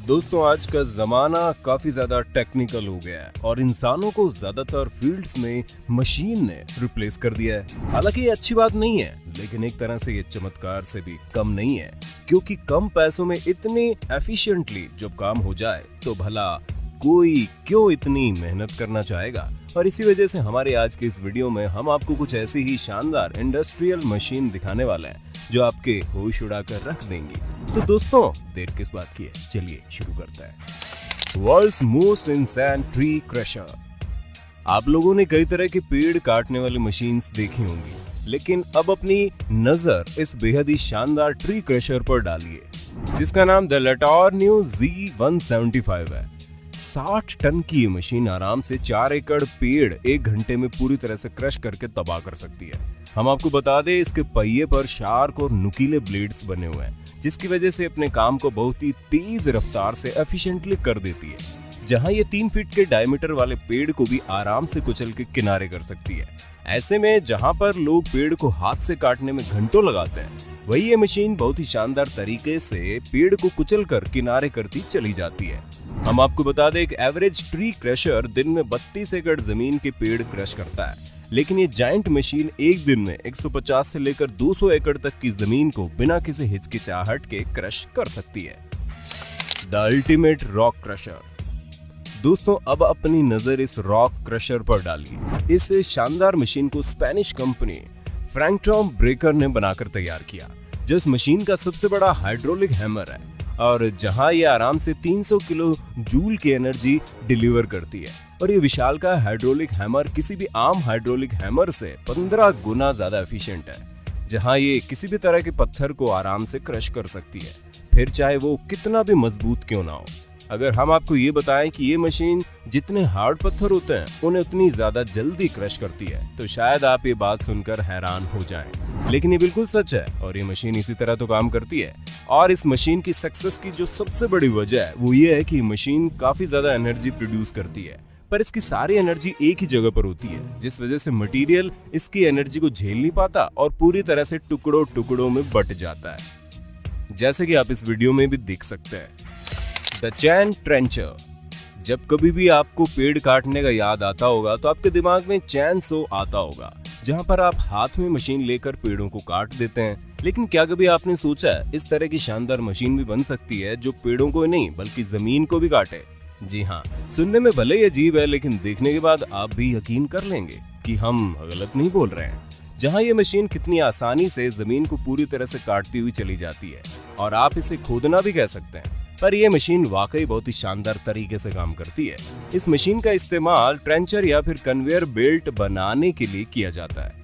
दोस्तों आज का जमाना काफी ज्यादा टेक्निकल हो गया है और इंसानों को ज्यादातर फील्ड्स में मशीन ने रिप्लेस कर दिया है। हालांकि ये अच्छी बात नहीं है, लेकिन एक तरह से ये चमत्कार से भी कम नहीं है, क्योंकि कम पैसों में इतने एफिशिएंटली जब काम हो जाए तो भला कोई क्यों इतनी मेहनत करना चाहेगा। और इसी वजह से हमारे आज के इस वीडियो में हम आपको कुछ ऐसी ही शानदार इंडस्ट्रियल मशीन दिखाने वाले हैं जो आपके होश उड़ाकर रख देंगी। तो दोस्तों देर किस बात की है, चलिए शुरू करते हैं। World's most insane tree crusher. आप लोगों ने कई तरह के पेड़ काटने वाली मशीन्स देखी होंगी, लेकिन अब अपनी नजर इस बेहद ही शानदार ट्री क्रशर पर डालिए, जिसका नाम द लेटॉर्न्यू Z175 है। 60 टन की ये मशीन आराम से 4 एकड़ पेड़ 1 घंटे में पूरी तरह से क्रश करके तबाह कर सकती है। हम आपको बता दें, इसके पहिए पर शार्प और नुकीले ब्लेड्स बने हुए हैं, जिसकी वजह से अपने काम को बहुत ही तेज रफ्तार से एफिशिएंटली कर देती है। जहां ये 3 फीट के डायमीटर वाले पेड़ को भी आराम से कुचल के किनारे कर सकती है। ऐसे में जहां पर लोग पेड़ को हाथ से काटने में घंटों लगाते हैं, वही ये मशीन बहुत ही शानदार तरीके से पेड़ को कुचल कर किनारे करती चली जाती है। हम आपको बता दें, एक एवरेज ट्री क्रशर दिन में 32 एकड़ जमीन के पेड़ क्रश करता है, लेकिन ये जायंट मशीन एक दिन में 150 से लेकर 200 एकड़ तक की जमीन को बिना किसी हिचकिचाहट के क्रश कर सकती है। The ultimate rock crusher. दोस्तों अब अपनी नजर इस रॉक क्रशर पर डालिए। इस शानदार मशीन को स्पेनिश कंपनी फ्रैंकटॉम ब्रेकर ने बनाकर तैयार किया, जो इस मशीन का सबसे बड़ा हाइड्रोलिक हैमर है और जहां ये आराम से 300 किलो जूल की एनर्जी डिलीवर करती है। और ये विशालकाय हाइड्रोलिक हैमर किसी भी आम हाइड्रोलिक हैमर से 15 गुना ज्यादा एफिशिएंट है, जहां ये किसी भी तरह के पत्थर को आराम से क्रश कर सकती है, फिर चाहे वो कितना भी मजबूत क्यों ना हो। अगर हम आपको ये बताएं कि ये मशीन जितने हार्ड पत्थर होते हैं उन्हें उतनी ज्यादा जल्दी क्रश करती है, तो शायद आप ये बात सुनकर हैरान हो जाएं। लेकिन ये बिल्कुल सच है और ये मशीन इसी तरह तो काम करती है। और इस मशीन की सक्सेस की जो सबसे बड़ी वजह है वो ये है कि मशीन काफी ज्यादा एनर्जी प्रोड्यूस करती है, पर इसकी सारी एनर्जी एक ही जगह पर होती है, जिस वजह से मटेरियल इसकी एनर्जी को झेल नहीं पाता और पूरी तरह से टुकड़ों टुकड़ों में बट जाता है, जैसे कि आप इस वीडियो में भी देख सकते हैं। The chain trencher. जब कभी भी आपको पेड़ काटने का याद आता होगा तो आपके दिमाग में चैन सो आता होगा, जहां पर आप हाथ में मशीन लेकर पेड़ों को काट देते हैं। लेकिन क्या कभी आपने सोचा है इस तरह की शानदार मशीन भी बन सकती है जो पेड़ों को नहीं बल्कि जमीन को भी काटे? जी हाँ, सुनने में भले ही अजीब है, लेकिन देखने के बाद आप भी यकीन कर लेंगे कि हम गलत नहीं बोल रहे हैं। जहां ये मशीन कितनी आसानी से जमीन को पूरी तरह से काटती हुई चली जाती है, और आप इसे खोदना भी कह सकते हैं, पर यह मशीन वाकई बहुत ही शानदार तरीके से काम करती है। इस मशीन का इस्तेमाल ट्रेंचर या फिर कन्वेयर बेल्ट बनाने के लिए किया जाता है।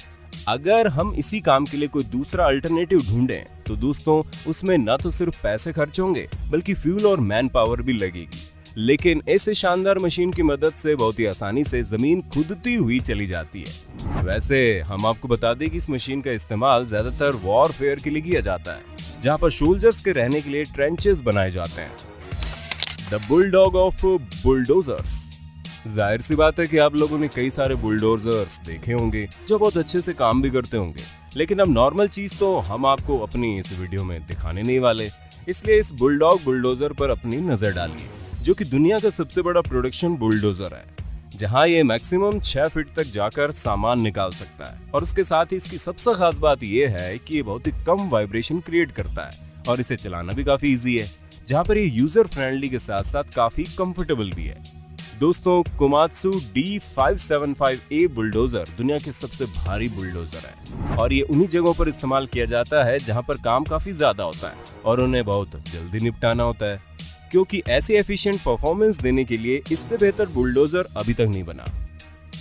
अगर हम इसी काम के लिए कोई दूसरा अल्टरनेटिव ढूंढें तो दोस्तों उसमें न तो सिर्फ पैसे खर्च होंगे बल्कि फ्यूल और मैन पावर भी लगेगी। लेकिन इस शानदार मशीन की मदद से बहुत ही आसानी से जमीन खुदती हुई चली जाती है। वैसे हम आपको बता दें कि इस मशीन का इस्तेमाल ज्यादातर वॉरफेयर के लिए किया जाता है, जहां पर सोल्जर्स के रहने के लिए ट्रेंचेस बनाए जाते हैं। The bulldog of bulldozers. जाहिर सी बात है कि आप लोगों ने कई सारे बुलडोजर्स देखे होंगे जो बहुत अच्छे से काम भी करते होंगे, लेकिन अब नॉर्मल चीज तो हम आपको अपनी इस वीडियो में दिखाने नहीं वाले। इसलिए इस बुलडॉग बुलडोजर पर अपनी नजर डालिए, जो कि दुनिया का सबसे बड़ा प्रोडक्शन बुलडोजर है, जहां ये मैक्सिमम 6 फीट तक जाकर सामान निकाल सकता है। और उसके साथ ही इसकी सबसे खास बात यह है कि ये बहुत ही कम वाइब्रेशन क्रिएट करता है और इसे चलाना भी काफी इजी है, जहां पर ये यूजर फ्रेंडली के साथ साथ काफी कंफर्टेबल भी है। दोस्तों कोमात्सु D575A बुलडोजर दुनिया के सबसे भारी बुलडोजर है और ये उन्हीं जगहों पर इस्तेमाल किया जाता है जहां पर काम काफी ज्यादा होता है और उन्हें बहुत जल्दी निपटाना होता है, क्योंकि ऐसी एफिशिएंट परफॉर्मेंस देने के लिए इससे बेहतर बुलडोजर अभी तक नहीं बना।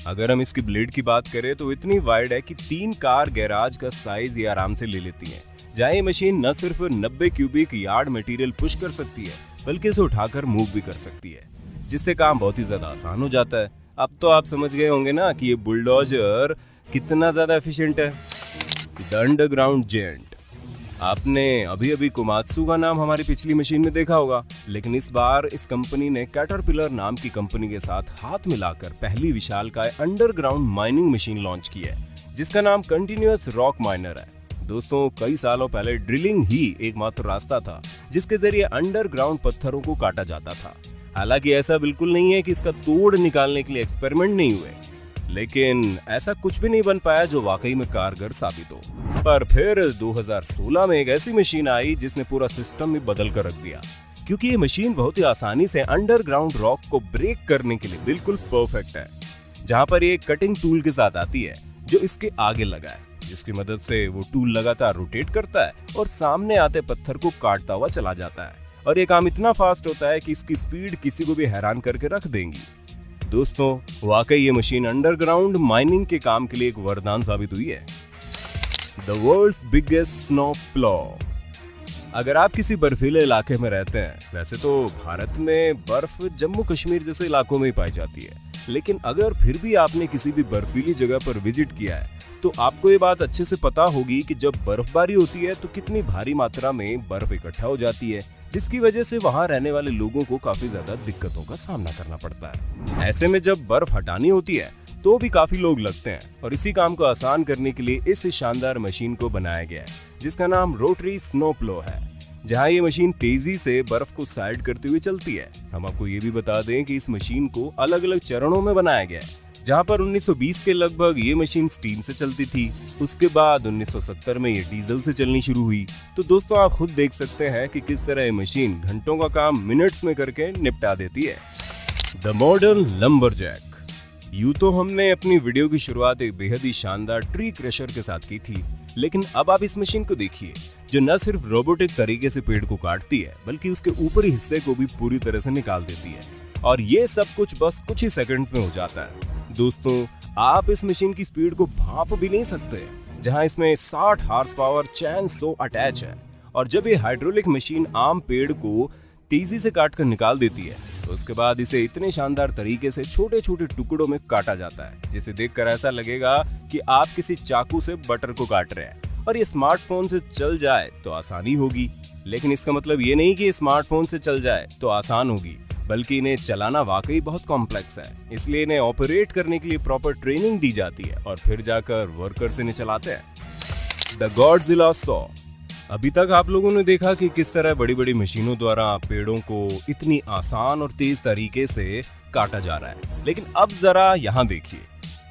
अगर हम इसकी ब्लेड की बात करें तो इतनी वाइड है कि 3 कार गैराज का साइज ये आराम से ले लेती है, जहां ये मशीन न सिर्फ 90 क्यूबिक यार्ड मटेरियल पुश कर सकती है बल्कि इसे उठाकर मूव भी कर सकती है, जिससे काम बहुत ही ज्यादा आसान हो जाता है। अब तो आप समझ गए होंगे ना कि ये बुलडोजर कितना ज्यादा एफिशिएंट है। The underground giant. आपने अभी अभी कोमात्सु का नाम हमारी पिछली मशीन में देखा होगा, लेकिन इस बार इस कंपनी ने कैटरपिलर नाम की कंपनी के साथ हाथ मिलाकर पहली विशालकाय अंडरग्राउंड माइनिंग मशीन लॉन्च की है, जिसका नाम कंटिन्यूअस रॉक माइनर है। दोस्तों कई सालों पहले ड्रिलिंग ही एकमात्र रास्ता था जिसके जरिए अंडरग्राउंड पत्थरों को काटा जाता था। हालांकि ऐसा बिल्कुल नहीं है कि इसका तोड़ निकालने के लिए एक्सपेरिमेंट नहीं हुए, लेकिन ऐसा कुछ भी नहीं बन पाया जो वाकई में कारगर साबित हो। पर फिर 2016 में एक ऐसी मशीन आई जिसने पूरा सिस्टम ही बदल कर रख दिया, क्योंकि ये मशीन बहुत ही आसानी से अंडरग्राउंड रॉक को ब्रेक करने के लिए बिल्कुल परफेक्ट है। जहां पर ये कटिंग टूल के साथ आती है जो इसके आगे लगा है, जिसकी मदद से वो टूल लगातार रोटेट करता है और सामने आते पत्थर को काटता हुआ चला जाता है। और ये काम इतना फास्ट होता है कि इसकी स्पीड किसी को भी हैरान करके रख देंगी। दोस्तों वाकई ये मशीन अंडरग्राउंड माइनिंग के काम के लिए एक वरदान साबित हुई है। द वर्ल्ड्स बिगेस्ट स्नो प्लो। अगर आप किसी बर्फीले इलाके में रहते हैं, वैसे तो भारत में बर्फ जम्मू कश्मीर जैसे इलाकों में ही पाई जाती है, लेकिन अगर फिर भी आपने किसी भी बर्फीली जगह पर विजिट किया है तो आपको ये बात अच्छे से पता होगी कि जब बर्फबारी होती है तो कितनी भारी मात्रा में बर्फ इकट्ठा हो जाती है, जिसकी वजह से वहां रहने वाले लोगों को काफी ज्यादा दिक्कतों का सामना करना पड़ता है। ऐसे में जब बर्फ हटानी होती है तो भी काफी लोग लगते हैं, और इसी काम को आसान करने के लिए इस शानदार मशीन को बनाया गया है जिसका नाम रोटरी स्नो प्लो है, जहां ये मशीन तेजी से बर्फ को साइड करते हुए चलती है। हम आपको ये भी बता दें कि इस मशीन को अलग अलग चरणों में बनाया गया है। जहां पर 1920 के लगभग ये मशीन स्टीम से चलती थी, उसके बाद 1970 में ये डीजल से चलनी शुरू हुई। तो दोस्तों आप खुद देख सकते हैं कि किस तरह ये मशीन घंटों का काम मिनट्स में करके निपटा देती है। The modern lumberjack. यूं तो हमने अपनी वीडियो की शुरुआत एक बेहद ही शानदार ट्री क्रशर के साथ की थी, लेकिन अब आप इस मशीन को देखिए जो न सिर्फ रोबोटिक तरीके से पेड़ को काटती है बल्कि उसके ऊपरी हिस्से को भी पूरी तरह से निकाल देती है, और ये सब कुछ बस कुछ ही सेकंड्स में हो जाता है। दोस्तों आप इस मशीन की स्पीड को भांप भी नहीं सकते, जहां इसमें 60 हॉर्स पावर चैन सो अटैच है, और जब ये हाइड्रोलिक मशीन आम पेड़ को तेजी से काट कर निकाल देती है तो उसके बाद इसे इतने शानदार तरीके से छोटे छोटे टुकड़ों में काटा जाता है जिसे देखकर ऐसा लगेगा कि आप किसी चाकू से बटर को काट रहे हैं। और ये स्मार्टफोन से चल जाए तो आसानी होगी, लेकिन इसका मतलब ये नहीं कि स्मार्टफोन से चल जाए तो आसान होगी, बल्कि इन्हें चलाना वाकई बहुत कॉम्प्लेक्स है। इसलिए इन्हें ऑपरेट करने के लिए प्रॉपर ट्रेनिंग दी जाती है और फिर जाकर वर्कर्स इन्हें चलाते हैं। The Godzilla saw. अभी तक आप लोगों ने देखा कि किस तरह बड़ी बड़ी मशीनों द्वारा पेड़ों को इतनी आसान और तेज तरीके से काटा जा रहा है, लेकिन अब जरा यहाँ देखिए,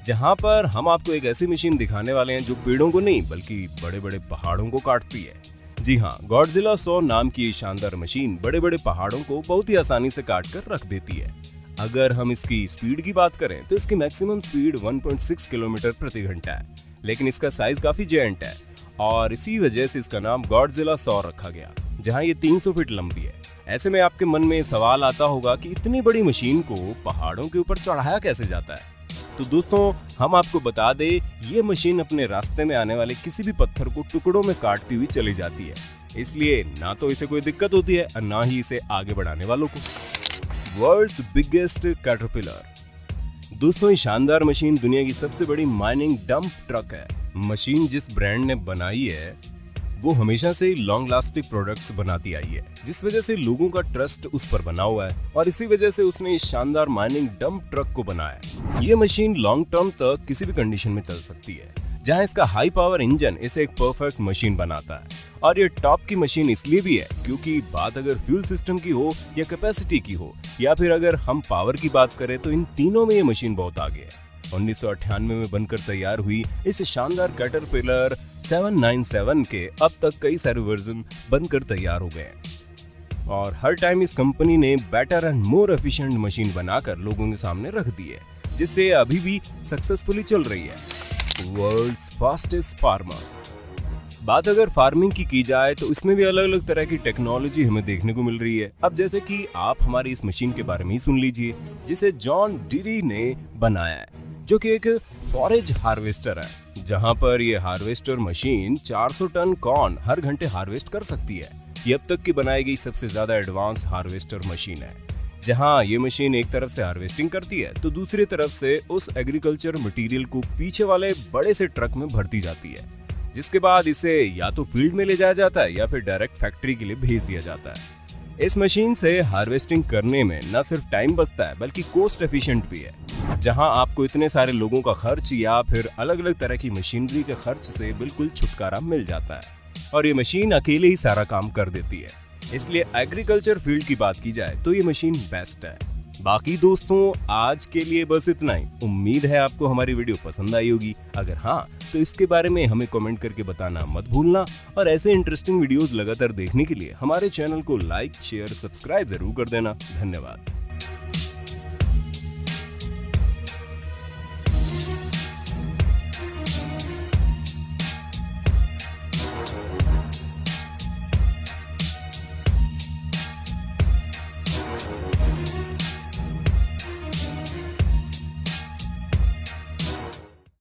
जहाँ पर हम आपको एक ऐसी मशीन दिखाने वाले हैं जो पेड़ों को नहीं बल्कि बड़े बड़े पहाड़ों को काटती है। जी हाँ, गॉडजिला सॉ नाम की ये शानदार मशीन बड़े बड़े पहाड़ों को बहुत ही आसानी से काट कर रख देती है। अगर हम इसकी स्पीड की बात करें तो इसकी मैक्सिमम स्पीड 1.6 किलोमीटर प्रति घंटा है, लेकिन इसका साइज काफी जायंट है और इसी वजह से इसका नाम गॉडजिला सॉ रखा गया, जहां ये 300 फीट लंबी है। ऐसे में आपके मन में सवाल आता होगा कि इतनी बड़ी मशीन को पहाड़ों के ऊपर चढ़ाया कैसे जाता है। तो दोस्तों हम आपको बता दें, ये मशीन अपने रास्ते में आने वाले किसी भी पत्थर को टुकड़ों में काटती हुई चली जाती है, इसलिए ना तो इसे कोई दिक्कत होती है और ना ही इसे आगे बढ़ाने वालों को। World's biggest Caterpillar. दोस्तों ये शानदार मशीन दुनिया की सबसे बड़ी माइनिंग डंप ट्रक है। मशीन जिस ब्रांड ने बनाई है वो हमेशा से लॉन्ग लास्टिंग प्रोडक्ट्स बनाती आई है, जिस वजह से लोगों का ट्रस्ट उस पर बना हुआ है और इसी वजह से उसने इस शानदार माइनिंग डंप ट्रक को बनाया। ये मशीन लॉन्ग टर्म तक किसी भी कंडीशन में चल सकती है, जहां इसका हाई पावर इंजन इसे एक परफेक्ट मशीन बनाता है। और ये टॉप की मशीन इसलिए भी है क्योंकि बात अगर फ्यूल सिस्टम की हो या कैपेसिटी की हो या फिर अगर हम पावर की बात करें तो इन तीनों में ये मशीन बहुत आगे है। 1998 में बनकर तैयार हुई इस शानदार कैटरपिलर 797 के अब तक कई सारे वर्जन बनकर तैयार हो गए और हर टाइम इस कंपनी ने better and more efficient machine बनाकर लोगों के सामने रख दी है, जिससे अभी भी सक्सेसफुली चल रही है। World's fastest farmer. बात अगर फार्मिंग की जाए तो इसमें भी अलग अलग तरह की टेक्नोलॉजी हमें देखने को मिल रही है। अब जैसे कि आप हमारी इस मशीन के बारे में ही सुन लीजिए, जिसे जॉन डीरी ने बनाया है, जो कि एक फॉरेज हार्वेस्टर है, जहां पर ये हार्वेस्टर मशीन 400 टन कॉर्न हर घंटे हार्वेस्ट कर सकती है। ये अब तक की बनाई गई सबसे ज्यादा एडवांस हार्वेस्टर मशीन है, जहां ये मशीन एक तरफ से हार्वेस्टिंग करती है तो दूसरी तरफ से उस एग्रीकल्चर मटेरियल को पीछे वाले बड़े से ट्रक में भरती जाती है, जिसके बाद इसे या तो फील्ड में ले जाया जाता है या फिर डायरेक्ट फैक्ट्री के लिए भेज दिया जाता है। इस मशीन से हार्वेस्टिंग करने में न सिर्फ टाइम बचता है बल्कि कॉस्ट एफिशिएंट भी है। जहां आपको इतने सारे लोगों का खर्च या फिर अलग अलग तरह की मशीनरी के खर्च से बिल्कुल छुटकारा मिल जाता है और ये मशीन अकेले ही सारा काम कर देती है। इसलिए एग्रीकल्चर फील्ड की बात की जाए तो ये मशीन बेस्ट है। बाकी दोस्तों, आज के लिए बस इतना ही। उम्मीद है आपको हमारी वीडियो पसंद आई होगी। अगर हाँ, तो इसके बारे में हमें कमेंट करके बताना मत भूलना और ऐसे इंटरेस्टिंग वीडियोस लगातार देखने के लिए हमारे चैनल को लाइक, शेयर, सब्सक्राइब जरूर कर देना। धन्यवाद।